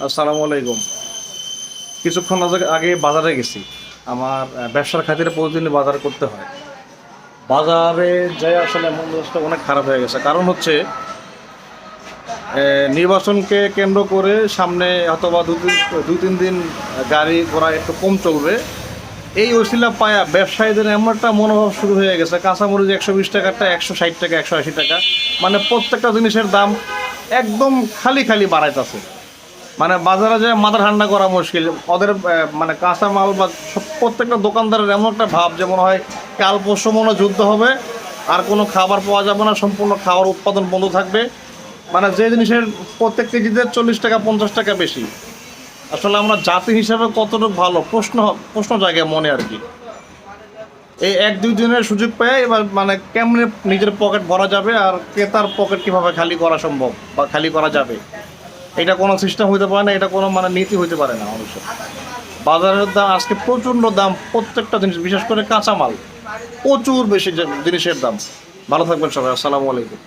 আসসালামু আলাইকুম। কিছুক্ষণ আগে বাজারে গেছি। আমার ব্যবসার খাতিরে প্রতিদিনই বাজার করতে হয়। বাজারে যাই আসলে মন মেজাজটা অনেক খারাপ হয়ে গেছে। কারণ হচ্ছে নির্বাচনকে কেন্দ্র করে সামনে হয়তোবা ২-৩ দিন গাড়ি ঘোড়া একটু কম চলবে। এই ওসিলা পায়া ব্যবসায়ীদের এমন একটা মনোভাব শুরু হয়ে গেছে, কাঁচামরিচ ১২০ টাকারটা ১৬০ টাকা, ১৮০ টাকা। মানে প্রত্যেকটা জিনিসের দাম একদম খালি বাড়াইতেছে। মানে বাজারে যে মাথা ঠান্ডা করা মুশকিল। ওদের মানে কাঁচামাল বা প্রত্যেকটা দোকানদারের এমন একটা ভাব যে মনে হয় কাল পরশু মনে হয় যুদ্ধ হবে, আর কোনো খাবার পাওয়া যাবে না, সম্পূর্ণ খাওয়ার উৎপাদন বন্ধ থাকবে। মানে যে জিনিসের প্রত্যেক কেজিতে ৪০ টাকা ৫০ টাকা বেশি। আসলে আমরা জাতি হিসাবে কতটুকু ভালো প্রশ্ন জায়গায় মনে আর কি। এই ১-২ দিনের সুযোগ পেয়ে এবার মানে কেমনে নিজের পকেট ভরা যাবে আর ক্রেতার পকেট কীভাবে খালি করা সম্ভব বা খালি করা যাবে, এটা কোনো সিস্টেম হইতে পারে না, এটা কোনো মানে নীতি হইতে পারে না মানুষের। বাজারের দাম আজকে প্রচণ্ড দাম, প্রত্যেকটা জিনিস, বিশেষ করে কাঁচামাল প্রচুর বেশি জিনিসের দাম। ভালো থাকবেন সবাই। আসসালামু আলাইকুম।